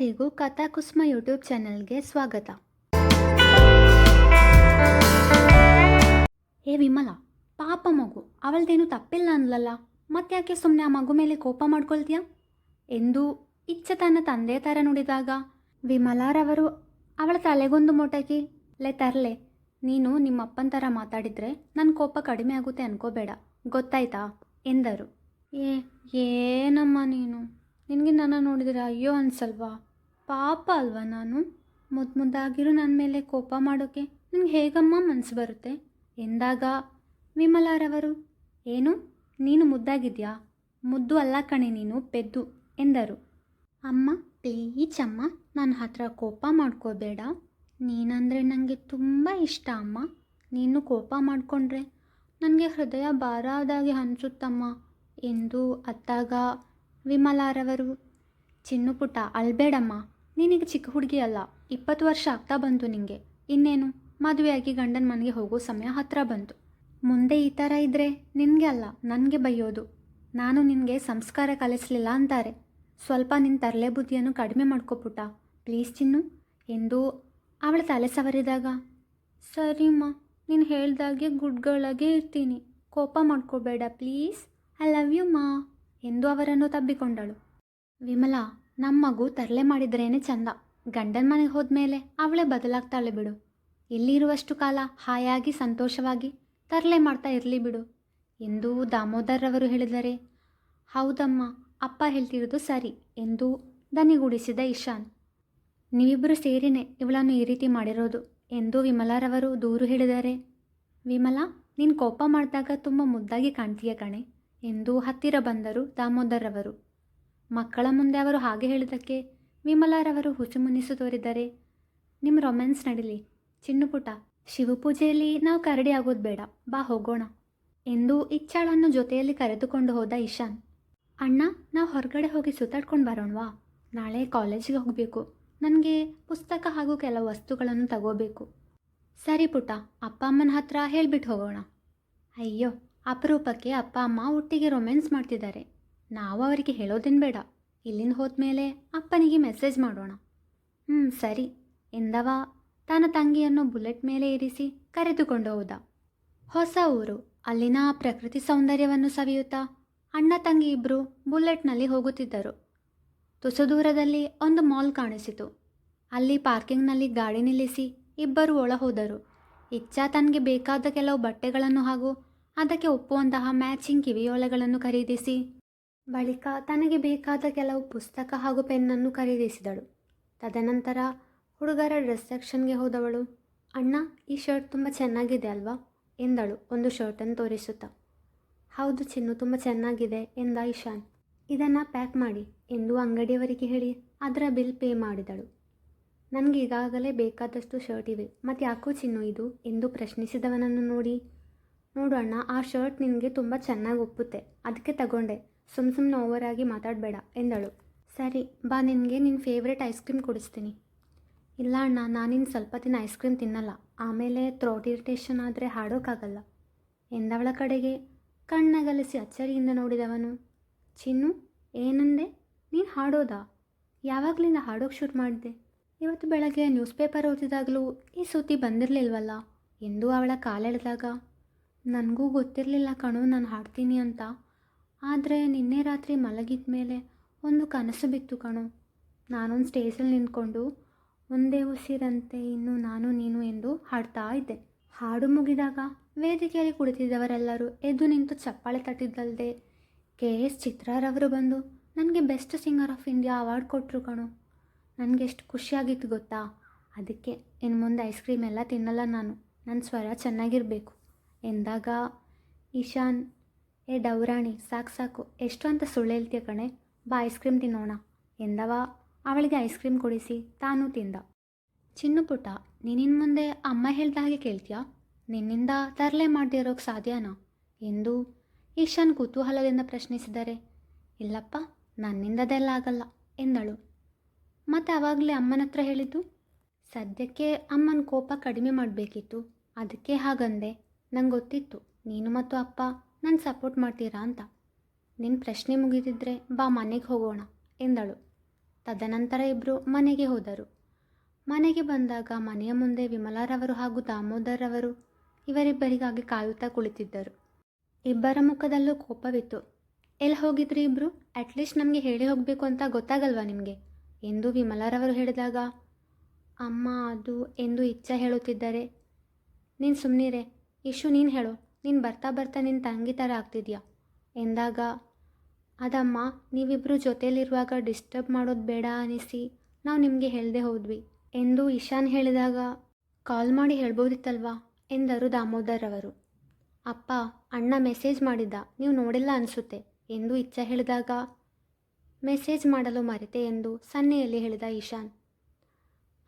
ಎಲ್ಲರಿಗೂ ಕಥಾಕುಸುಮ ಯೂಟ್ಯೂಬ್ ಚಾನಲ್ಗೆ ಸ್ವಾಗತ. ಏ ವಿಮಲ, ಪಾಪ ಮಗು, ಅವಳದೇನು ತಪ್ಪಿಲ್ಲ ಅನ್ಲಲ್ಲ, ಮತ್ತೆ ಯಾಕೆ ಸುಮ್ಮನೆ ಆ ಮಗು ಮೇಲೆ ಕೋಪ ಮಾಡ್ಕೊಳ್ತೀಯ ಎಂದು ಇಚ್ಛೆ ತನ್ನ ತಂದೆ ಥರ ನುಡಿದಾಗ ವಿಮಲಾರವರು ಅವಳ ತಲೆಗೊಂದು ಮೊಟಕಿ, ಲೇ ತರಲೆ, ನೀನು ನಿಮ್ಮಪ್ಪನ ಥರ ಮಾತಾಡಿದರೆ ನನ್ನ ಕೋಪ ಕಡಿಮೆ ಆಗುತ್ತೆ ಅನ್ಕೋಬೇಡ, ಗೊತ್ತಾಯ್ತಾ ಎಂದರು. ಏನಮ್ಮ ನೀನು, ನಿನಗೆ ನನ್ನ ನೋಡಿದರೆ ಅಯ್ಯೋ ಅನ್ಸಲ್ವಾ? ಪಾಪ ಅಲ್ವಾ ನಾನು? ಮುದ್ದಾಗಿರು ನನ್ನ ಮೇಲೆ ಕೋಪ ಮಾಡೋಕ್ಕೆ ನಿನಗೆ ಹೇಗಮ್ಮ ಮನಸ್ಸು ಬರುತ್ತೆ ಎಂದಾಗ ವಿಮಲಾರವರು, ಏನು ನೀನು ಮುದ್ದಾಗಿದ್ಯಾ? ಮುದ್ದು ಅಲ್ಲ ಕಣೆ ನೀನು, ಪೆದ್ದು ಎಂದರು. ಅಮ್ಮ ಪ್ಲೀಚ್ ಅಮ್ಮ, ನನ್ನ ಹತ್ರ ಕೋಪ ಮಾಡ್ಕೋಬೇಡ, ನೀನಂದರೆ ನನಗೆ ತುಂಬ ಇಷ್ಟ ಅಮ್ಮ. ನೀನು ಕೋಪ ಮಾಡಿಕೊಂಡ್ರೆ ನನಗೆ ಹೃದಯ ಭಾರ ಆದಾಗೆ ಅನಿಸುತ್ತಮ್ಮ ಎಂದು ಅತ್ತಾಗ ವಿಮಲಾರವರು, ಚಿನ್ನು ಪುಟ್ಟ ಅಳ್ಬೇಡಮ್ಮ, ನೀನೀಗ ಚಿಕ್ಕ ಹುಡುಗಿ ಅಲ್ಲ, 20 ವರ್ಷ ಆಗ್ತಾ ಬಂತು ನಿನಗೆ, ಇನ್ನೇನು ಮದುವೆಯಾಗಿ ಗಂಡನ ಮನೆಗೆ ಹೋಗೋ ಸಮಯ ಹತ್ತಿರ ಬಂತು. ಮುಂದೆ ಈ ಥರ ಇದ್ದರೆ ನಿನಗೆ ಅಲ್ಲ ನನಗೆ ಬೈಯೋದು. ನಾನು ನಿನಗೆ ಸಂಸ್ಕಾರ ಕಲಿಸಲಿಲ್ಲ ಅಂತಾರೆ. ಸ್ವಲ್ಪ ನಿನ್ನ ತರಲೆ ಬುದ್ಧಿಯನ್ನು ಕಡಿಮೆ ಮಾಡ್ಕೊಪುಟ್ಟ ಪ್ಲೀಸ್ ಚಿನ್ನು ಎಂದು ಅವಳ ತಲೆ ಸವರಿದಾಗ, ಸರಿಮ್ಮ, ನೀನು ಹೇಳ್ದಾಗೆ ಗುಡ್ಗಳಾಗೆ ಇರ್ತೀನಿ, ಕೋಪ ಮಾಡ್ಕೋಬೇಡ ಪ್ಲೀಸ್, ಐ ಲವ್ ಯು ಮಾ ಎಂದು ಅವರನ್ನು ತಬ್ಬಿಕೊಂಡಳು. ವಿಮಲಾ, ನಮ್ಮ ಮಗು ತರಲೆ ಮಾಡಿದ್ರೇನೆ ಚಂದ, ಗಂಡನ ಮನೆಗೆ ಹೋದ್ಮೇಲೆ ಅವಳೇ ಬದಲಾಗ್ತಾಳೆ ಬಿಡು. ಇಲ್ಲಿರುವಷ್ಟು ಕಾಲ ಹಾಯಾಗಿ ಸಂತೋಷವಾಗಿ ತರಲೆ ಮಾಡ್ತಾ ಇರಲಿ ಬಿಡು ಎಂದು ದಾಮೋದರ್ ಅವರು ಹೇಳಿದರೆ, ಹೌದಮ್ಮ, ಅಪ್ಪ ಹೇಳ್ತಿರೋದು ಸರಿ ಎಂದು ದನಿಗೂಡಿಸಿದ ಇಶಾನ್. ನೀವಿಬ್ಬರು ಸೇರಿನೇ ಇವಳನ್ನು ಈ ರೀತಿ ಮಾಡಿರೋದು ಎಂದು ವಿಮಲಾರವರು ದೂರು ಹೇಳಿದ್ದಾರೆ. ವಿಮಲಾ, ನೀನು ಕೋಪ ಮಾಡಿದಾಗ ತುಂಬ ಮುದ್ದಾಗಿ ಕಾಣ್ತೀಯ ಕಣೆ ಎಂದು ಹತ್ತಿರ ಬಂದರು ದಾಮೋದರ್ ಅವರು. ಮಕ್ಕಳ ಮುಂದೆ ಅವರು ಹಾಗೆ ಹೇಳಿದ್ದಕ್ಕೆ ವಿಮಲಾರವರು ಹುಸುಮುನಿಸು ತೋರಿದ್ದಾರೆ. ನಿಮ್ಮ ರೊಮ್ಯಾನ್ಸ್ ನಡೀಲಿ ಚಿನ್ನು ಪುಟ, ಶಿವಪೂಜೆಯಲ್ಲಿ ನಾವು ಕರಡಿ ಆಗೋದು ಬೇಡ, ಬಾ ಹೋಗೋಣ ಎಂದು ಇಚ್ಛಾಳನ್ನು ಜೊತೆಯಲ್ಲಿ ಕರೆದುಕೊಂಡು ಹೋದ ಇಶಾನ್. ಅಣ್ಣ, ನಾವು ಹೊರಗಡೆ ಹೋಗಿ ಸುತ್ತಾಡ್ಕೊಂಡು ಬರೋಣವಾ? ನಾಳೆ ಕಾಲೇಜಿಗೆ ಹೋಗಬೇಕು, ನನಗೆ ಪುಸ್ತಕ ಹಾಗೂ ಕೆಲವು ವಸ್ತುಗಳನ್ನು ತಗೋಬೇಕು. ಸರಿ ಪುಟ್ಟ, ಅಪ್ಪ ಅಮ್ಮನ ಹತ್ರ ಹೇಳಿಬಿಟ್ಟು ಹೋಗೋಣ. ಅಯ್ಯೋ, ಅಪರೂಪಕ್ಕೆ ಅಪ್ಪ ಅಮ್ಮ ಒಟ್ಟಿಗೆ ರೊಮ್ಯಾನ್ಸ್ ಮಾಡ್ತಿದ್ದಾರೆ, ನಾವು ಅವರಿಗೆ ಹೇಳೋದೇನು ಬೇಡ, ಇಲ್ಲಿಂದ ಹೋದ್ಮೇಲೆ ಅಪ್ಪನಿಗೆ ಮೆಸೇಜ್ ಮಾಡೋಣ. ಸರಿ ಎಂದವ ತನ್ನ ತಂಗಿಯನ್ನು ಬುಲೆಟ್ ಮೇಲೆ ಇರಿಸಿ ಕರೆದುಕೊಂಡು ಹೋದ. ಹೊಸ ಊರು, ಅಲ್ಲಿನ ಪ್ರಕೃತಿ ಸೌಂದರ್ಯವನ್ನು ಸವಿಯುತ್ತಾ ಅಣ್ಣ ತಂಗಿ ಇಬ್ಬರು ಬುಲೆಟ್ನಲ್ಲಿ ಹೋಗುತ್ತಿದ್ದರು. ತುಸು ದೂರದಲ್ಲಿ ಒಂದು ಮಾಲ್ ಕಾಣಿಸಿತು. ಅಲ್ಲಿ ಪಾರ್ಕಿಂಗ್ನಲ್ಲಿ ಗಾಡಿ ನಿಲ್ಲಿಸಿ ಇಬ್ಬರು ಒಳ ಹೋದರು. ಇಚ್ಛಾ ತನಗೆ ಬೇಕಾದ ಕೆಲವು ಬಟ್ಟೆಗಳನ್ನು ಹಾಗೂ ಅದಕ್ಕೆ ಒಪ್ಪುವಂತಹ ಮ್ಯಾಚಿಂಗ್ ಕಿವಿಯೋಲೆಗಳನ್ನು ಖರೀದಿಸಿ ಬಳಿಕ ತನಗೆ ಬೇಕಾದ ಕೆಲವು ಪುಸ್ತಕ ಹಾಗೂ ಪೆನ್ನನ್ನು ಖರೀದಿಸಿದಳು. ತದನಂತರ ಹುಡುಗರ ಡ್ರೆಸ್ ಸೆಕ್ಷನ್ಗೆ ಹೋದವಳು. ಅಣ್ಣ, ಈ ಶರ್ಟ್ ತುಂಬ ಚೆನ್ನಾಗಿದೆ ಅಲ್ವಾ ಎಂದಳು ಒಂದು ಶರ್ಟನ್ನು ತೋರಿಸುತ್ತಾ. ಹೌದು ಚಿನ್ನು, ತುಂಬ ಚೆನ್ನಾಗಿದೆ ಎಂದ ಇಶಾನ್. ಇದನ್ನು ಪ್ಯಾಕ್ ಮಾಡಿ ಎಂದು ಅಂಗಡಿಯವರಿಗೆ ಹೇಳಿ ಅದರ ಬಿಲ್ ಪೇ ಮಾಡಿದಳು. ನನಗೆ ಈಗಾಗಲೇ ಬೇಕಾದಷ್ಟು ಶರ್ಟ್ ಇವೆ, ಮತ್ತು ಯಾಕೋ ಚಿನ್ನು ಇದು ಎಂದು ಪ್ರಶ್ನಿಸಿದವನನ್ನು ನೋಡಿ, ನೋಡು ಅಣ್ಣ, ಆ ಶರ್ಟ್ ನಿನಗೆ ತುಂಬ ಚೆನ್ನಾಗಿ ಒಪ್ಪುತ್ತೆ, ಅದಕ್ಕೆ ತಗೊಂಡೆ, ಸುಮ್ಮನೆ ಓವರಾಗಿ ಮಾತಾಡಬೇಡ ಎಂದಳು. ಸರಿ ಬಾ, ನಿನಗೆ ನಿನ್ನ ಫೇವ್ರೆಟ್ ಐಸ್ ಕ್ರೀಮ್ ಕೊಡಿಸ್ತೀನಿ. ಇಲ್ಲ ಅಣ್ಣ, ನಾನಿನ್ನು ಸ್ವಲ್ಪ ದಿನ ಐಸ್ ಕ್ರೀಮ್ ತಿನ್ನಲ್ಲ, ಆಮೇಲೆ ಥ್ರೋಟ್ ಇರಿಟೇಷನ್ ಆದರೆ ಹಾಡೋಕ್ಕಾಗಲ್ಲ ಎಂದವಳ ಕಡೆಗೆ ಕಣ್ಣಗಲಿಸಿ ಅಚ್ಚರಿಯಿಂದ ನೋಡಿದವನು. ಚಿನ್ನು, ಏನಂದೆ? ನೀನು ಹಾಡೋದಾ? ಯಾವಾಗಲಿಂದ ಹಾಡೋಕ್ಕೆ ಶುರು ಮಾಡಿದೆ? ಇವತ್ತು ಬೆಳಗ್ಗೆ ನ್ಯೂಸ್ ಪೇಪರ್ ಓದಿದಾಗಲೂ ಈ ಸುದ್ದಿ ಬಂದಿರಲಿಲ್ವಲ್ಲ ಎಂದು ಅವಳ ಕಾಲೆಳೆದಾಗ, ನನಗೂ ಗೊತ್ತಿರಲಿಲ್ಲ ಕಣೋ ನಾನು ಹಾಡ್ತೀನಿ ಅಂತ, ಆದರೆ ನಿನ್ನೆ ರಾತ್ರಿ ಮಲಗಿದ ಮೇಲೆ ಒಂದು ಕನಸು ಬಿತ್ತು ಕಣೋ. ನಾನೊಂದು ಸ್ಟೇಜಲ್ಲಿ ನಿಂತ್ಕೊಂಡು ಒಂದೇ ಉಸಿರಂತೆ ಇನ್ನು ನಾನು ನೀನು ಎಂದು ಹಾಡ್ತಾ ಇದ್ದೆ. ಹಾಡು ಮುಗಿದಾಗ ವೇದಿಕೆಯಲ್ಲಿ ಕುಳಿತಿದ್ದವರೆಲ್ಲರೂ ಎದ್ದು ನಿಂತು ಚಪ್ಪಾಳೆ ತಟ್ಟಿದ್ದಲ್ಲದೆ KS ಚಿತ್ರಾರವರು ಬಂದು ನನಗೆ best singer of India award ಕೊಟ್ಟರು ಕಣೋ. ನನಗೆ ಎಷ್ಟು ಖುಷಿಯಾಗಿತ್ತು ಗೊತ್ತಾ? ಅದಕ್ಕೆ ಇನ್ನು ಮುಂದೆ ಐಸ್ ಕ್ರೀಮ್ ಎಲ್ಲ ತಿನ್ನಲ್ಲ ನಾನು, ನನ್ನ ಸ್ವರ ಚೆನ್ನಾಗಿರಬೇಕು ಎಂದಾಗ ಇಶಾನ್, ಏ ಡೌರಾಣಿ, ಸಾಕು ಸಾಕು, ಎಷ್ಟು ಅಂತ ಸುಳ್ಳು ಹೇಳ್ತೀಯ ಕಣೆ, ಬಾ ಐಸ್ ಕ್ರೀಮ್ ತಿನ್ನೋಣ ಎಂದವ ಅವಳಿಗೆ ಐಸ್ ಕ್ರೀಮ್ ಕೊಡಿಸಿ ತಾನೂ ತಿಂದ. ಚಿನ್ನು ಪುಟ್ಟ, ನೀನಿನ ಮುಂದೆ ಅಮ್ಮ ಹೇಳ್ದ ಹಾಗೆ ಕೇಳ್ತೀಯಾ? ನಿನ್ನಿಂದ ತರಲೆ ಮಾಡದೇ ಇರೋಕ್ಕೆ ಸಾಧ್ಯನಾ ಎಂದು ಇಶಾನ್ ಕುತೂಹಲದಿಂದ ಪ್ರಶ್ನಿಸಿದರೆ, ಇಲ್ಲಪ್ಪ, ನನ್ನಿಂದದೆಲ್ಲ ಆಗಲ್ಲ ಎಂದಳು. ಮತ್ತು ಆವಾಗಲೇ ಅಮ್ಮನ ಹತ್ರ ಹೇಳಿದ್ದು, ಸದ್ಯಕ್ಕೆ ಅಮ್ಮನ ಕೋಪ ಕಡಿಮೆ ಮಾಡಬೇಕಿತ್ತು, ಅದಕ್ಕೆ ಹಾಗಂದೆ. ನಂಗೆ ಗೊತ್ತಿತ್ತು ನೀನು ಮತ್ತು ಅಪ್ಪ ನನ್ನ ಸಪೋರ್ಟ್ ಮಾಡ್ತೀರಾ ಅಂತ. ನಿನ್ನ ಪ್ರಶ್ನೆ ಮುಗಿದಿದ್ರೆ ಬಾ ಮನೆಗೆ ಹೋಗೋಣ ಎಂದಳು. ತದನಂತರ ಇಬ್ಬರು ಮನೆಗೆ ಹೋದರು. ಮನೆಗೆ ಬಂದಾಗ ಮನೆಯ ಮುಂದೆ ವಿಮಲಾರವರು ಹಾಗೂ ದಾಮೋದರ್ರವರು ಇವರಿಬ್ಬರಿಗಾಗಿ ಕಾಯುತ್ತಾ ಕುಳಿತಿದ್ದರು. ಇಬ್ಬರ ಮುಖದಲ್ಲೂ ಕೋಪವಿತ್ತು. ಎಲ್ಲಿ ಹೋಗಿದ್ರಿ ಇಬ್ಬರು? ಅಟ್ಲೀಸ್ಟ್ ನಮಗೆ ಹೇಳಿ ಹೋಗಬೇಕು ಅಂತ ಗೊತ್ತಾಗಲ್ವಾ ನಿಮಗೆ ಎಂದು ವಿಮಲಾರವರು ಹೇಳಿದಾಗ, ಅಮ್ಮ ಅದು ಎಂದು ಇಚ್ಛಾ ಹೇಳುತ್ತಿದ್ದರೆ, ನೀನು ಸುಮ್ಮನಿರೆ ಇಶು, ನೀನು ಹೇಳು, ನೀನು ಬರ್ತಾ ಬರ್ತಾ ನಿನ್ನ ತಂಗಿ ಥರ ಆಗ್ತಿದ್ಯಾ ಎಂದಾಗ, ಅದಮ್ಮ ನೀವಿಬ್ಬರು ಜೊತೆಯಲ್ಲಿರುವಾಗ ಡಿಸ್ಟರ್ಬ್ ಮಾಡೋದು ಬೇಡ ಅನಿಸಿ ನಾವು ನಿಮಗೆ ಹೇಳದೆ ಹೋದ್ವಿ ಎಂದು ಇಶಾನ್ ಹೇಳಿದಾಗ, ಕಾಲ್ ಮಾಡಿ ಹೇಳ್ಬೋದಿತ್ತಲ್ವಾ ಎಂದರು ದಾಮೋದರ್ ಅವರು. ಅಪ್ಪ ಅಣ್ಣ ಮೆಸೇಜ್ ಮಾಡಿದ್ದ, ನೀವು ನೋಡಿಲ್ಲ ಅನಿಸುತ್ತೆ ಎಂದು ಇಚ್ಛಾ ಹೇಳಿದಾಗ, ಮೆಸೇಜ್ ಮಾಡಲು ಮರೆತೆ ಎಂದು ಸನ್ನೆಯಲ್ಲಿ ಹೇಳಿದ ಇಶಾನ್.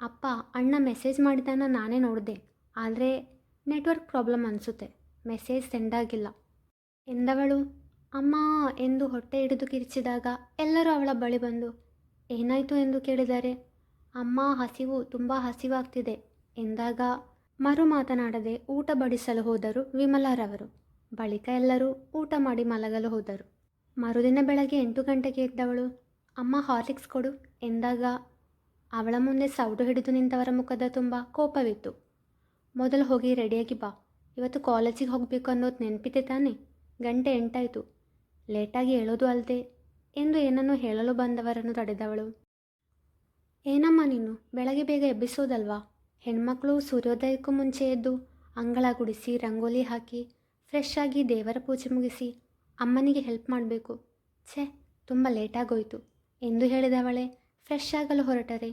ಅಪ್ಪ ಅಣ್ಣ ಮೆಸೇಜ್ ಮಾಡಿದ್ದನ್ನು ನಾನೇ ನೋಡಿದೆ, ಆದರೆ ನೆಟ್ವರ್ಕ್ ಪ್ರಾಬ್ಲಮ್ ಅನಿಸುತ್ತೆ, ಮೆಸೇಜ್ ಸೆಂಡ್ ಆಗಿಲ್ಲ ಎಂದವಳು. ಅಮ್ಮ ಎಂದು ಹೊಟ್ಟೆ ಹಿಡಿದು ಕಿರಿಚಿದಾಗ ಎಲ್ಲರೂ ಅವಳ ಬಳಿ ಬಂದು ಏನಾಯಿತು ಎಂದು ಕೇಳಿದರೆ, ಅಮ್ಮ ಹಸಿವು, ತುಂಬ ಹಸಿವಾಗ್ತಿದೆ ಎಂದಾಗ ಮರು ಮಾತನಾಡದೆ ಊಟ ಬಡಿಸಲು ಹೋದರು ವಿಮಲಾರವರು. ಬಳಿಕ ಎಲ್ಲರೂ ಊಟ ಮಾಡಿ ಮಲಗಲು ಹೋದರು. ಮರುದಿನ ಬೆಳಗ್ಗೆ 8 ಗಂಟೆಗೆ ಎದ್ದವಳು, ಅಮ್ಮ ಹಾರ್ಲಿಕ್ಸ್ ಕೊಡು ಎಂದಾಗ ಅವಳ ಮುಂದೆ ಸೌಟು ಹಿಡಿದು ನಿಂತವರ ಮುಖದ ತುಂಬ ಕೋಪವಿತ್ತು. ಮೊದಲು ಹೋಗಿ ರೆಡಿಯಾಗಿ ಬಾ, ಇವತ್ತು ಕಾಲೇಜಿಗೆ ಹೋಗಬೇಕು ಅನ್ನೋದು ನೆನಪಿದೆ ತಾನೆ, ಗಂಟೆ 8 ಆಯಿತು, ಲೇಟಾಗಿ ಹೇಳೋದು ಅಲ್ಲದೆ ಎಂದು ಏನನ್ನೂ ಹೇಳಲು ಬಂದವರನ್ನು ತಡೆದವಳು. ಏನಮ್ಮ ನೀನು ಬೆಳಗ್ಗೆ ಬೇಗ ಎಬ್ಬಿಸೋದಲ್ವಾ? ಹೆಣ್ಮಕ್ಳು ಸೂರ್ಯೋದಯಕ್ಕೂ ಮುಂಚೆ ಎದ್ದು ಅಂಗಳ ಗುಡಿಸಿ ರಂಗೋಲಿ ಹಾಕಿ ಫ್ರೆಶ್ ಆಗಿ ದೇವರ ಪೂಜೆ ಮುಗಿಸಿ ಅಮ್ಮನಿಗೆ ಹೆಲ್ಪ್ ಮಾಡಬೇಕು. ಛೇ, ತುಂಬ ಲೇಟಾಗೋಯ್ತು ಎಂದು ಹೇಳಿದವಳೆ ಫ್ರೆಶ್ ಆಗಲು ಹೊರಟರೆ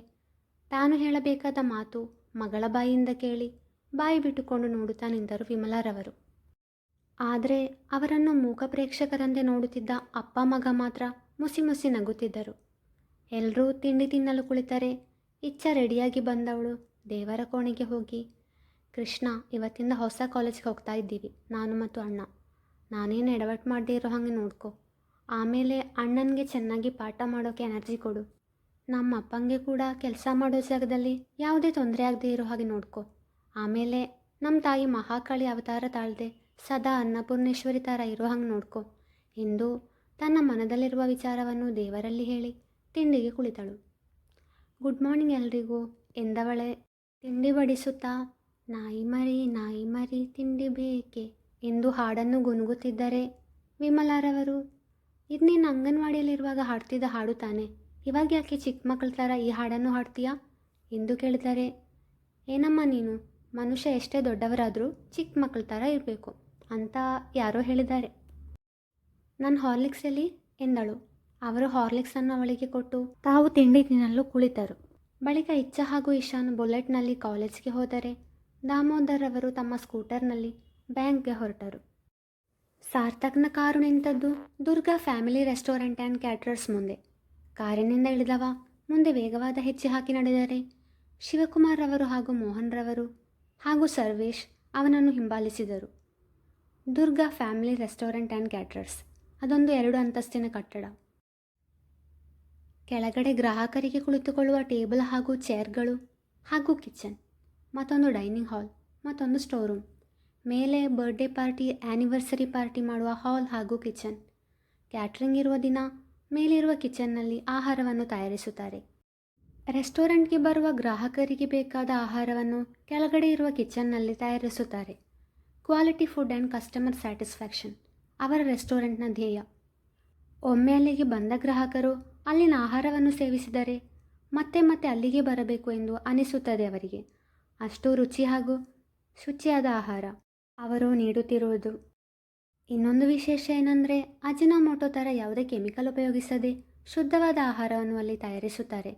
ತಾನು ಹೇಳಬೇಕಾದ ಮಾತು ಮಗಳ ಬಾಯಿಯಿಂದ ಕೇಳಿ ಬಾಯಿ ಬಿಟ್ಟುಕೊಂಡು ನೋಡುತ್ತಾ ನಿಂತರು ವಿಮಲಾರವರು. ಆದರೆ ಅವರನ್ನು ಮೂಕ ಪ್ರೇಕ್ಷಕರಂತೆ ನೋಡುತ್ತಿದ್ದ ಅಪ್ಪ ಮಗ ಮಾತ್ರ ಮುಸಿ ಮುಸಿ ನಗುತ್ತಿದ್ದರು. ಎಲ್ಲರೂ ತಿಂಡಿ ತಿನ್ನಲು ಕುಳಿತರೆ ಇಚ್ಛಾ ರೆಡಿಯಾಗಿ ಬಂದವಳು ದೇವರ ಕೋಣೆಗೆ ಹೋಗಿ, ಕೃಷ್ಣ ಇವತ್ತಿಂದ ಹೊಸ ಕಾಲೇಜ್ಗೆ ಹೋಗ್ತಾ ಇದ್ದೀವಿ, ನಾನು ಮತ್ತು ಅಣ್ಣ, ನಾನೇನು ಎಡವಟ್ಟು ಮಾಡದೇ ಇರೋ ಹಾಗೆ ನೋಡ್ಕೊ, ಆಮೇಲೆ ಅಣ್ಣನಿಗೆ ಚೆನ್ನಾಗಿ ಪಾಠ ಮಾಡೋಕ್ಕೆ ಎನರ್ಜಿ ಕೊಡು, ನಮ್ಮ ಅಪ್ಪಂಗೆ ಕೂಡ ಕೆಲಸ ಮಾಡೋ ಜಾಗದಲ್ಲಿ ಯಾವುದೇ ತೊಂದರೆ ಆಗದೆ ಇರೋ ಹಾಗೆ ನೋಡ್ಕೊ, ಆಮೇಲೆ ನಮ್ಮ ತಾಯಿ ಮಹಾಕಾಳಿ ಅವತಾರ ತಾಳದೆ ಸದಾ ಅನ್ನಪೂರ್ಣೇಶ್ವರಿ ಥರ ಇರೋ ಹಂಗೆ ನೋಡ್ಕೊ ಎಂದು ತನ್ನ ಮನದಲ್ಲಿರುವ ವಿಚಾರವನ್ನು ದೇವರಲ್ಲಿ ಹೇಳಿ ತಿಂಡಿಗೆ ಕುಳಿತಳು. ಗುಡ್ ಮಾರ್ನಿಂಗ್ ಎಲ್ರಿಗೂ ಎಂದವಳೆ ತಿಂಡಿ ಬಡಿಸುತ್ತಾ, ನಾಯಿ ಮರಿ ತಿಂಡಿ ಬೇಕೆ ಎಂದು ಹಾಡನ್ನು ಗುನುಗುತ್ತಿದ್ದರೆ ವಿಮಲಾರವರು, ಇದು ನೀನು ಅಂಗನವಾಡಿಯಲ್ಲಿರುವಾಗ ಹಾಡ್ತಿದ್ದ ಹಾಡು ತಾನೆ, ಇವಾಗ ಯಾಕೆ ಚಿಕ್ಕ ಮಕ್ಕಳ ಥರ ಈ ಹಾಡನ್ನು ಹಾಡ್ತೀಯಾ ಎಂದು ಕೇಳಿದರೆ, ಏನಮ್ಮ ನೀನು, ಮನುಷ್ಯ ಎಷ್ಟೇ ದೊಡ್ಡವರಾದರೂ ಚಿಕ್ಕ ಮಕ್ಕಳ ಥರ ಇರಬೇಕು ಅಂತ ಯಾರೋ ಹೇಳಿದ್ದಾರೆ. ನನ್ನ ಹಾರ್ಲಿಕ್ಸಲ್ಲಿ ಎಂದಳು. ಅವರು ಹಾರ್ಲಿಕ್ಸನ್ನು ಅವಳಿಗೆ ಕೊಟ್ಟು ತಾವು ತಿಂಡಿ ತಿನ್ನಲು ಕುಳಿತರು. ಬಳಿಕ ಇಚ್ಛಾ ಹಾಗೂ ಇಶಾನ್ ಬುಲೆಟ್ನಲ್ಲಿ ಕಾಲೇಜ್ಗೆ ಹೋದರೆ ದಾಮೋದರ್ ಅವರು ತಮ್ಮ ಸ್ಕೂಟರ್ನಲ್ಲಿ ಬ್ಯಾಂಕ್ಗೆ ಹೊರಟರು. ಸಾರ್ಥಕ್ನ ಕಾರು ನಿಂತದ್ದು Durga family restaurant and caterers ಮುಂದೆ. ಕಾರಿನಿಂದ ಇಳಿದವ ಮುಂದೆ ವೇಗವಾದ ಹೆಜ್ಜೆ ಹಾಕಿ ನಡೆದರೆ ಶಿವಕುಮಾರ್ ರವರು ಹಾಗೂ ಮೋಹನ್ ರವರು ಹಾಗೂ ಸರ್ವೇಶ್ ಅವನನ್ನು ಹಿಂಬಾಲಿಸಿದರು. Durga family restaurant and caterers ಅದೊಂದು 2 ಅಂತಸ್ತಿನ ಕಟ್ಟಡ. ಕೆಳಗಡೆ ಗ್ರಾಹಕರಿಗೆ ಕುಳಿತುಕೊಳ್ಳುವ ಟೇಬಲ್ ಹಾಗೂ ಚೇರ್ಗಳು ಹಾಗೂ ಕಿಚನ್, ಮತ್ತೊಂದು ಡೈನಿಂಗ್ ಹಾಲ್, ಮತ್ತೊಂದು ಸ್ಟೋರ್ ರೂಮ್, ಮೇಲೆ ಬರ್ಡೇ ಪಾರ್ಟಿ ಆ್ಯನಿವರ್ಸರಿ ಪಾರ್ಟಿ ಮಾಡುವ ಹಾಲ್ ಹಾಗೂ ಕಿಚನ್. ಕ್ಯಾಟ್ರಿಂಗ್ ಇರುವ ದಿನ ಮೇಲಿರುವ ಕಿಚನ್ನಲ್ಲಿ ಆಹಾರವನ್ನು ತಯಾರಿಸುತ್ತಾರೆ. ರೆಸ್ಟೋರೆಂಟ್ಗೆ ಬರುವ ಗ್ರಾಹಕರಿಗೆ ಬೇಕಾದ ಆಹಾರವನ್ನು ಕೆಳಗಡೆ ಇರುವ ಕಿಚನ್ನಲ್ಲಿ ತಯಾರಿಸುತ್ತಾರೆ. Quality food and customer satisfaction ಅವರ ರೆಸ್ಟೋರೆಂಟ್ನ ಧ್ಯೇಯ. ಒಮ್ಮೆ ಅಲ್ಲಿಗೆ ಬಂದ ಗ್ರಾಹಕರು ಅಲ್ಲಿನ ಆಹಾರವನ್ನು ಸೇವಿಸಿದರೆ ಮತ್ತೆ ಮತ್ತೆ ಅಲ್ಲಿಗೆ ಬರಬೇಕು ಎಂದು ಅನಿಸುತ್ತದೆ ಅವರಿಗೆ. ಅಷ್ಟು ರುಚಿ ಹಾಗೂ ಶುಚಿಯಾದ ಆಹಾರ ಅವರು ನೀಡುತ್ತಿರುವುದು. ಇನ್ನೊಂದು ವಿಶೇಷ ಏನಂದರೆ ಅಜಿನೋಮೋಟೊ ಥರ ಯಾವುದೇ ಕೆಮಿಕಲ್ ಉಪಯೋಗಿಸದೆ ಶುದ್ಧವಾದ ಆಹಾರವನ್ನು ಅಲ್ಲಿ ತಯಾರಿಸುತ್ತಾರೆ.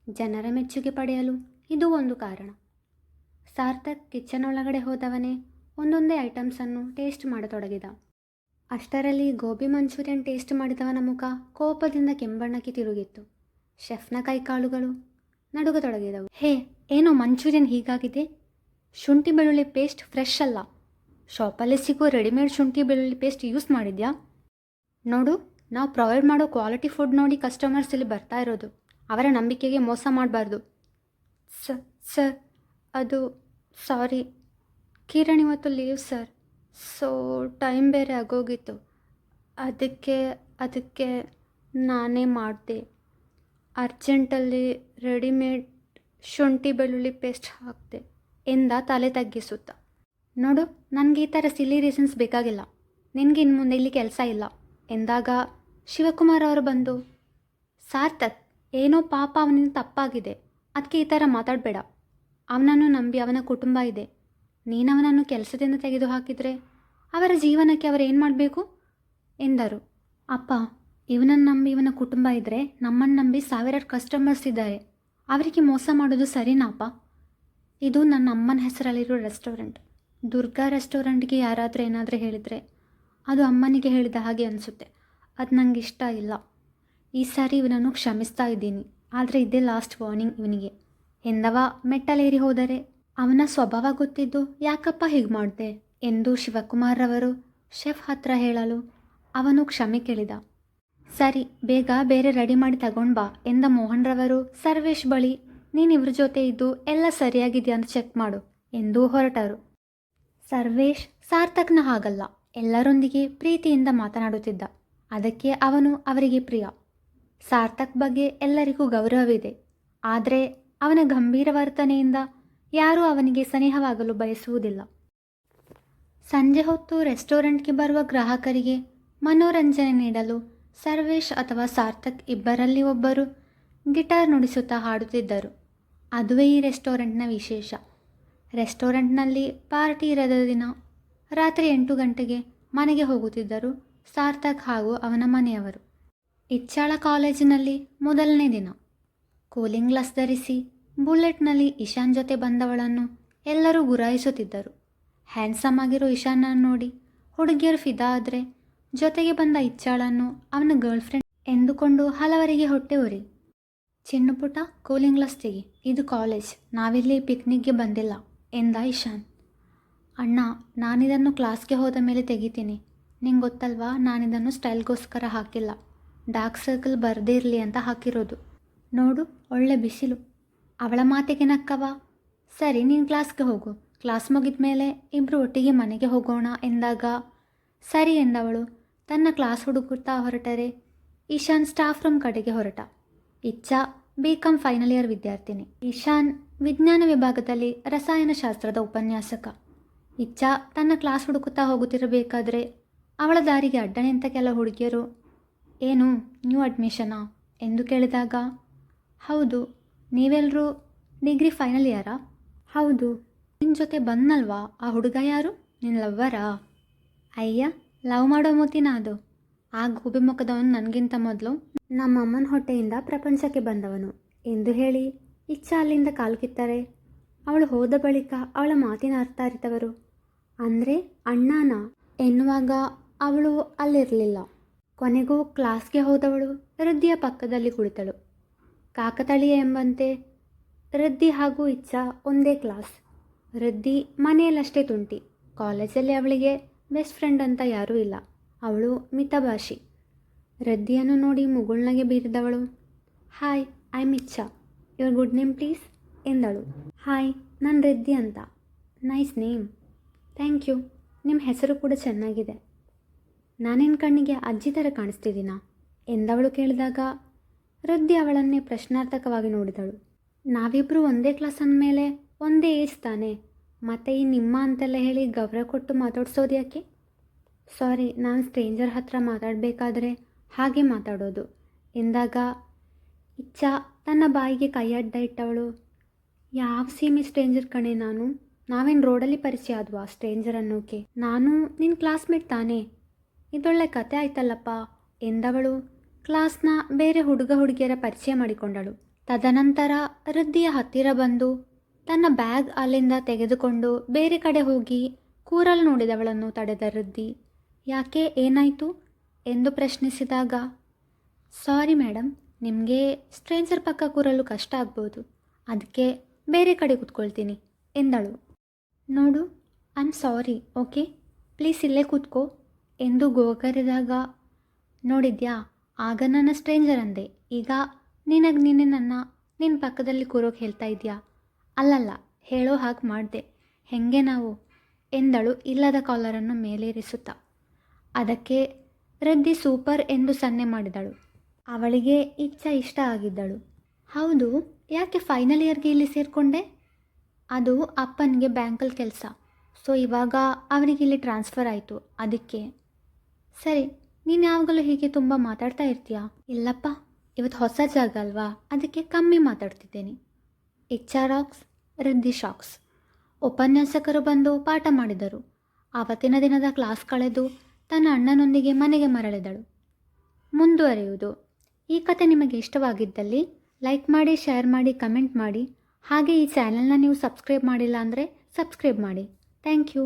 ಜನರ ಮೆಚ್ಚುಗೆ ಪಡೆಯಲು ಇದು ಒಂದು ಕಾರಣ. ಸಾರ್ಥಕ್ ಕಿಚನ್ ಒಳಗಡೆ ಹೋದವನೇ ಒಂದೊಂದೇ ಐಟಮ್ಸನ್ನು ಟೇಸ್ಟ್ ಮಾಡತೊಡಗಿದ. ಅಷ್ಟರಲ್ಲಿ ಗೋಬಿ ಮಂಚೂರಿಯನ್ ಟೇಸ್ಟ್ ಮಾಡಿದವನ ಮುಖ ಕೋಪದಿಂದ ಕೆಂಬಣ್ಣಕ್ಕೆ ತಿರುಗಿತ್ತು. ಶೆಫ್ನ ಕೈಕಾಲುಗಳು ನಡುಗತೊಡಗಿದವು. ಹೇ, ಏನೋ ಮಂಚೂರಿಯನ್ ಹೀಗಾಗಿದೆ, ಶುಂಠಿ ಬೆಳ್ಳುಳ್ಳಿ ಪೇಸ್ಟ್ ಫ್ರೆಶ್ ಅಲ್ಲ, ಶಾಪಲ್ಲಿ ಸಿಗೋ ರೆಡಿಮೇಡ್ ಶುಂಠಿ ಬೆಳ್ಳುಳ್ಳಿ ಪೇಸ್ಟ್ ಯೂಸ್ ಮಾಡಿದ್ಯಾ? ನೋಡು, ನಾವು ಪ್ರೊವೈಡ್ ಮಾಡೋ ಕ್ವಾಲಿಟಿ ಫುಡ್ ನೋಡಿ ಕಸ್ಟಮರ್ಸ್ ಇಲ್ಲಿ ಬರ್ತಾ ಇರೋದು, ಅವರ ನಂಬಿಕೆಗೆ ಮೋಸ ಮಾಡಬಾರ್ದು. ಸರ್ ಅದು ಸಾರಿ, ಕಿರಣ್ ಇವತ್ತು ಲೀವ್ ಸರ್, ಸೊ ಟೈಮ್ ಬೇರೆ ಆಗೋಗಿತ್ತು, ಅದಕ್ಕೆ ನಾನೇ ಮಾಡಿದೆ. ಅರ್ಜೆಂಟಲ್ಲಿ ರೆಡಿಮೇಡ್ ಶುಂಠಿ ಬೆಳ್ಳುಳ್ಳಿ ಪೇಸ್ಟ್ ಹಾಕಿದೆ ಎಂದ ತಲೆ ತಗ್ಗಿಸುತ್ತಾ. ನೋಡು, ನನಗೆ ಈ ಥರ ಸಿಲಿ ರೀಸನ್ಸ್ ಬೇಕಾಗಿಲ್ಲ. ನಿನಗೆ ಇನ್ನು ಮುಂದೆ ಇಲ್ಲಿ ಕೆಲಸ ಇಲ್ಲ ಎಂದಾಗ ಶಿವಕುಮಾರ್ ಅವರು ಬಂದು, ಸಾರ್ಥಕ್, ಏನೋ ಪಾಪ ಅವನಿಂದ ತಪ್ಪಾಗಿದೆ, ಅದಕ್ಕೆ ಈ ಥರ ಮಾತಾಡಬೇಡ. ಅವನನ್ನು ನಂಬಿ ಅವನ ಕುಟುಂಬ ಇದೆ. ನೀನು ಅವನನ್ನು ಕೆಲಸದಿಂದ ತೆಗೆದು ಹಾಕಿದರೆ ಅವರ ಜೀವನಕ್ಕೆ ಅವರೇನು ಮಾಡಬೇಕು ಎಂದರು. ಅಪ್ಪ, ಇವನನ್ನು ನಂಬಿ ಇವನ ಕುಟುಂಬ ಇದ್ದರೆ ನಮ್ಮನ್ನು ನಂಬಿ ಸಾವಿರಾರು ಕಸ್ಟಮರ್ಸ್ ಇದ್ದಾರೆ. ಅವರಿಗೆ ಮೋಸ ಮಾಡೋದು ಸರಿನಾಪ್ಪ? ಇದು ನನ್ನ ಅಮ್ಮನ ಹೆಸರಲ್ಲಿರೋ ರೆಸ್ಟೋರೆಂಟ್. ದುರ್ಗಾ ರೆಸ್ಟೋರೆಂಟ್ಗೆ ಯಾರಾದರೂ ಏನಾದರೂ ಹೇಳಿದರೆ ಅದು ಅಮ್ಮನಿಗೆ ಹೇಳಿದ ಹಾಗೆ ಅನಿಸುತ್ತೆ. ಅದು ನನಗೆ ಇಷ್ಟ ಇಲ್ಲ. ಈ ಸಾರಿ ಇವನನ್ನು ಕ್ಷಮಿಸ್ತಾ ಇದ್ದೀನಿ, ಆದರೆ ಇದೇ ಲಾಸ್ಟ್ ವಾರ್ನಿಂಗ್ ಇವನಿಗೆ ಎಂದವ ಮೆಟ್ಟಲೇರಿ ಹೋದರೆ. ಅವನ ಸ್ವಭಾವ ಗೊತ್ತಿದ್ದು ಯಾಕಪ್ಪ ಹೀಗೆ ಮಾಡಿದೆ ಎಂದು ಶಿವಕುಮಾರ್ರವರು ಶೆಫ್ ಹತ್ರ ಹೇಳಲು ಅವನು ಕ್ಷಮೆ ಕೇಳಿದ. ಸರಿ, ಬೇಗ ಬೇರೆ ರೆಡಿ ಮಾಡಿ ತಗೊಂಡು ಬಾ ಎಂದ ಮೋಹನ್ರವರು ಸರ್ವೇಶ್ ಬಳಿ, ನೀನು ಇವ್ರ ಜೊತೆ ಇದ್ದು ಎಲ್ಲ ಸರಿಯಾಗಿದೆಯಾ ಅಂತ ಚೆಕ್ ಮಾಡು ಎಂದು ಹೊರಟರು. ಸರ್ವೇಶ್ ಸಾರ್ಥಕ್ನ ಹಾಗಲ್ಲ, ಎಲ್ಲರೊಂದಿಗೆ ಪ್ರೀತಿಯಿಂದ ಮಾತನಾಡುತ್ತಿದ್ದ. ಅದಕ್ಕೆ ಅವನು ಅವರಿಗೆ ಪ್ರಿಯ. ಸಾರ್ಥಕ್ ಬಗ್ಗೆ ಎಲ್ಲರಿಗೂ ಗೌರವವಿದೆ. ಆದರೆ ಅವನ ಗಂಭೀರ ವರ್ತನೆಯಿಂದ ಯಾರೂ ಅವನಿಗೆ ಸನಿಹವಾಗಲು ಬಯಸುವುದಿಲ್ಲ. ಸಂಜೆ ಹೊತ್ತು ರೆಸ್ಟೋರೆಂಟ್ಗೆ ಬರುವ ಗ್ರಾಹಕರಿಗೆ ಮನೋರಂಜನೆ ನೀಡಲು ಸರ್ವೇಶ್ ಅಥವಾ ಸಾರ್ಥಕ್ ಇಬ್ಬರಲ್ಲಿ ಒಬ್ಬರು ಗಿಟಾರ್ ನುಡಿಸುತ್ತಾ ಹಾಡುತ್ತಿದ್ದರು. ಅದುವೇ ಈ ರೆಸ್ಟೋರೆಂಟ್ನ ವಿಶೇಷ. ರೆಸ್ಟೋರೆಂಟ್ನಲ್ಲಿ ಪಾರ್ಟಿ ಇರದ ದಿನ ರಾತ್ರಿ 8 ಗಂಟೆಗೆ ಮನೆಗೆ ಹೋಗುತ್ತಿದ್ದರು ಸಾರ್ಥಕ್ ಹಾಗೂ ಅವನ ಮನೆಯವರು. ಇಚ್ಛಾಳ ಕಾಲೇಜಿನಲ್ಲಿ ಮೊದಲನೇ ದಿನ. ಕೂಲಿಂಗ್ ಗ್ಲಾಸ್ ಧರಿಸಿ ಬುಲೆಟ್ನಲ್ಲಿ ಇಶಾನ್ ಜೊತೆ ಬಂದವಳನ್ನು ಎಲ್ಲರೂ ಗುರಾಯಿಸುತ್ತಿದ್ದರು. ಹ್ಯಾಂಡ್ಸಮ್ ಆಗಿರೋ ಇಶಾನನ್ನು ನೋಡಿ ಹುಡುಗಿಯರು ಫಿದಾ ಆದರೆ, ಜೊತೆಗೆ ಬಂದ ಇಚ್ಛಾಳನ್ನು ಅವನ ಗರ್ಲ್ ಫ್ರೆಂಡ್ ಎಂದುಕೊಂಡು ಹಲವರಿಗೆ ಹೊಟ್ಟೆ ಉರಿ. ಚಿನ್ನು ಪುಟ, ಕೂಲಿಂಗ್ ಗ್ಲಾಸ್ ತೆಗಿ, ಇದು ಕಾಲೇಜ್, ನಾವಿಲ್ಲಿ ಪಿಕ್ನಿಕ್ಗೆ ಬಂದಿಲ್ಲ ಎಂದ ಇಶಾನ್. ಅಣ್ಣ, ನಾನಿದನ್ನು ಕ್ಲಾಸ್ಗೆ ಹೋದ ಮೇಲೆ ತೆಗಿತೀನಿ. ನಿಂಗೆ ಗೊತ್ತಲ್ವಾ, ನಾನಿದನ್ನು ಸ್ಟೈಲ್ಗೋಸ್ಕರ ಹಾಕಿಲ್ಲ, ಡಾರ್ಕ್ ಸರ್ಕಲ್ ಬರದೇ ಇರಲಿ ಅಂತ ಹಾಕಿರೋದು. ನೋಡು, ಒಳ್ಳೆ ಬಿಸಿಲು. ಅವಳ ಮಾತಿಗೆ ನಕ್ಕವ. ಸರಿ, ನೀನು ಕ್ಲಾಸ್ಗೆ ಹೋಗು, ಕ್ಲಾಸ್ ಮುಗಿದ ಮೇಲೆ ಇಬ್ಬರು ಒಟ್ಟಿಗೆ ಮನೆಗೆ ಹೋಗೋಣ ಎಂದಾಗ ಸರಿ ಎಂದವಳು ತನ್ನ ಕ್ಲಾಸ್ ಹುಡುಕುತ್ತಾ ಹೊರಟರೆ ಇಶಾನ್ ಸ್ಟಾಫ್ ರೂಮ್ ಕಡೆಗೆ ಹೊರಟ. ಇಚ್ಛಾ BCom ಫೈನಲ್ ಇಯರ್ ವಿದ್ಯಾರ್ಥಿನಿ. ಇಶಾನ್ ವಿಜ್ಞಾನ ವಿಭಾಗದಲ್ಲಿ ರಸಾಯನಶಾಸ್ತ್ರದ ಉಪನ್ಯಾಸಕ. ಇಚ್ಛಾ ತನ್ನ ಕ್ಲಾಸ್ ಹುಡುಕುತ್ತಾ ಹೋಗುತ್ತಿರಬೇಕಾದ್ರೆ ಅವಳ ದಾರಿಗೆ ಅಡ್ಡ ನಿಂತ ಕೆಲ ಹುಡುಗಿಯರು, ಏನು ನ್ಯೂ ಅಡ್ಮಿಷನಾ ಎಂದು ಕೇಳಿದಾಗ, ಹೌದು, ನೀವೆಲ್ಲರೂ ಡಿಗ್ರಿ ಫೈನಲ್ ಇಯರಾ? ಹೌದು. ನಿನ್ನ ಜೊತೆ ಬಂದಲ್ವಾ ಆ ಹುಡುಗ, ಯಾರು ನಿನ್ನ ಲವ್ವರಾ? ಅಯ್ಯ, ಲವ್ ಮಾಡೋ ಮೂತಿನ ಅದು. ಆ ಗೂಬೆ ಮುಖದವನು ನನಗಿಂತ ಮೊದಲು ನಮ್ಮ ಅಮ್ಮನ ಹೊಟ್ಟೆಯಿಂದ ಪ್ರಪಂಚಕ್ಕೆ ಬಂದವನು ಎಂದು ಹೇಳಿ ಇಚ್ಛಾ ಅಲ್ಲಿಂದ ಕಾಲು ಕಿತ್ತರೆ, ಅವಳು ಹೋದ ಬಳಿಕ ಅವಳ ಮಾತಿನ ಅರ್ಥ ಅರಿತವರು, ಅಂದರೆ ಅಣ್ಣನ ಎನ್ನುವಾಗ ಅವಳು ಅಲ್ಲಿರಲಿಲ್ಲ. ಕೊನೆಗೂ ಕ್ಲಾಸ್ಗೆ ಹೋದವಳು ವೃದ್ಧಿಯ ಪಕ್ಕದಲ್ಲಿ ಕುಳಿತಳು. ಕಾಕತಾಳೀಯ ಎಂಬಂತೆ ವೃದ್ಧಿ ಹಾಗೂ ಇಚ್ಛಾ ಒಂದೇ ಕ್ಲಾಸ್. ವೃದ್ಧಿ ಮನೆಯಲ್ಲಷ್ಟೇ ತುಂಟಿ, ಕಾಲೇಜಲ್ಲಿ ಅವಳಿಗೆ ಬೆಸ್ಟ್ ಫ್ರೆಂಡ್ ಅಂತ ಯಾರೂ ಇಲ್ಲ. ಅವಳು ಮಿತಭಾಷಿ. ವೃದ್ಧಿಯನ್ನು ನೋಡಿ ಮುಗುಳ್ನಗೆ ಬೀರಿದವಳು, ಹಾಯ್, ಐ ಆಮ್ ಇಚ್ಛಾ, ಯುವರ್ ಗುಡ್ ನೇಮ್ ಪ್ಲೀಸ್ ಎಂದಳು. ಹಾಯ್, ನಾನು ವೃದ್ಧಿ ಅಂತ. Nice name. ಥ್ಯಾಂಕ್ ಯು, ನಿಮ್ಮ ಹೆಸರು ಕೂಡ ಚೆನ್ನಾಗಿದೆ. ನಾನೇನು ಕಣ್ಣಿಗೆ ಅಜ್ಜಿ ಥರ ಕಾಣಿಸ್ತಿದ್ದೀನಾ ಎಂದವಳು ಕೇಳಿದಾಗ ವೃದ್ಧಿ ಅವಳನ್ನೇ ಪ್ರಶ್ನಾರ್ಥಕವಾಗಿ ನೋಡಿದಳು. ನಾವಿಬ್ಬರು ಒಂದೇ ಕ್ಲಾಸ್ ಅಂದಮೇಲೆ ಒಂದೇ ಏಜ್ ತಾನೆ, ಮತ್ತು ಈ ನಿಮ್ಮ ಅಂತೆಲ್ಲ ಹೇಳಿ ಗೌರವ ಕೊಟ್ಟು ಮಾತಾಡ್ಸೋದು ಯಾಕೆ? ಸಾರಿ, ನಾನು ಸ್ಟ್ರೇಂಜರ್ ಹತ್ರ ಮಾತಾಡಬೇಕಾದ್ರೆ ಹಾಗೆ ಮಾತಾಡೋದು ಎಂದಾಗ ಇಚ್ಛಾ ತನ್ನ ಬಾಯಿಗೆ ಕೈ ಅಡ್ಡ ಇಟ್ಟವಳು, ಯಾವ ಸೀಮೆ ಸ್ಟ್ರೇಂಜರ್ ಕಣೆ ನಾನು, ನಾವೇನು ರೋಡಲ್ಲಿ ಪರಿಚಯ ಆದ್ವಾ ಸ್ಟ್ರೇಂಜರ್ ಅನ್ನೋಕೆ? ನಾನು ನಿನ್ನ ಕ್ಲಾಸ್ಮೇಟ್ ತಾನೇ, ಇದೊಳ್ಳೆ ಕತೆ ಆಯ್ತಲ್ಲಪ್ಪ ಎಂದವಳು ಕ್ಲಾಸ್ನ ಬೇರೆ ಹುಡುಗ ಹುಡುಗಿಯರ ಪರಿಚಯ ಮಾಡಿಕೊಂಡಳು. ತದನಂತರ ವೃದ್ಧಿಯ ಹತ್ತಿರ ಬಂದು ತನ್ನ ಬ್ಯಾಗ್ ಅಲ್ಲಿಂದ ತೆಗೆದುಕೊಂಡು ಬೇರೆ ಕಡೆ ಹೋಗಿ ಕೂರಲು ನೋಡಿದವಳನ್ನು ತಡೆದ ವೃದ್ಧಿ, ಯಾಕೆ, ಏನಾಯಿತು ಎಂದು ಪ್ರಶ್ನಿಸಿದಾಗ, ಸಾರಿ ಮೇಡಮ್, ನಿಮಗೆ ಸ್ಟ್ರೇಂಜರ್ ಪಕ್ಕ ಕೂರಲು ಕಷ್ಟ ಆಗ್ಬೋದು, ಅದಕ್ಕೆ ಬೇರೆ ಕಡೆ ಕೂತ್ಕೊಳ್ತೀನಿ ಎಂದಳು. ನೋಡು, I am sorry, okay, please ಇಲ್ಲೇ ಕೂತ್ಕೋ ಎಂದು ಗೋಗರಿದಾಗ, ನೋಡಿದ್ಯಾ, ಆಗ ನನ್ನ ಸ್ಟ್ರೇಂಜರ್ ಅಂದೆ, ಈಗ ನೀನೆ ನಿನ್ನ ಪಕ್ಕದಲ್ಲಿ ಕೂರೋಕೆ ಹೇಳ್ತಾ ಇದೆಯಾ? ಅಲ್ಲಲ್ಲ, ಹೇಳೋ ಹಾಗೆ ಮಾಡಿದೆ, ಹೆಂಗೆ ನಾವು ಎಂದಳು ಇಲ್ಲದ ಕಾಲರನ್ನು ಮೇಲೇರಿಸುತ್ತಾ. ಅದಕ್ಕೆ ವೃದ್ಧಿ ಸೂಪರ್ ಎಂದು ಸನ್ನೆ ಮಾಡಿದಳು. ಅವಳಿಗೆ ಇಚ್ಛಾ ಇಷ್ಟ ಆಗಿದ್ದಳು. ಹೌದು, ಯಾಕೆ ಫೈನಲ್ ಇಯರ್ಗೆ ಇಲ್ಲಿ ಸೇರಿಕೊಂಡೆ? ಅದು ಅಪ್ಪನಿಗೆ ಬ್ಯಾಂಕಲ್ಲಿ ಕೆಲಸ. ಸೊ ಇವಾಗ ಅವರಿಗೆ ಇಲ್ಲಿ ಟ್ರಾನ್ಸ್ಫರ್ ಆಯಿತು, ಅದಕ್ಕೆ. ಸರಿ, ನೀನು ಯಾವಾಗಲೂ ಹೀಗೆ ತುಂಬ ಮಾತಾಡ್ತಾ ಇರ್ತೀಯಾ? ಇಲ್ಲಪ್ಪ, ಇವತ್ತು ಹೊಸ ಜಾಗ ಅಲ್ವಾ, ಅದಕ್ಕೆ ಕಮ್ಮಿ ಮಾತಾಡ್ತಿದ್ದೇನೆ. ಇಚ್ಛಾರಾಕ್ಸ್ ರಿದ್ದಿ ಶಾಕ್ಸ್. ಉಪನ್ಯಾಸಕರು ಬಂದು ಪಾಠ ಮಾಡಿದರು. ಆವತ್ತಿನ ದಿನದ ಕ್ಲಾಸ್ ಕಳೆದು ತನ್ನ ಅಣ್ಣನೊಂದಿಗೆ ಮನೆಗೆ ಮರಳಿದಳು. ಮುಂದುವರಿಯುವುದು. ಈ ಕತೆ ನಿಮಗೆ ಇಷ್ಟವಾಗಿದ್ದಲ್ಲಿ ಲೈಕ್ ಮಾಡಿ, ಶೇರ್ ಮಾಡಿ, ಕಮೆಂಟ್ ಮಾಡಿ. ಹಾಗೆ ಈ ಚಾನೆಲ್ನ ನೀವು ಸಬ್ಸ್ಕ್ರೈಬ್ ಮಾಡಿಲ್ಲ ಅಂದರೆ ಸಬ್ಸ್ಕ್ರೈಬ್ ಮಾಡಿ. Thank you.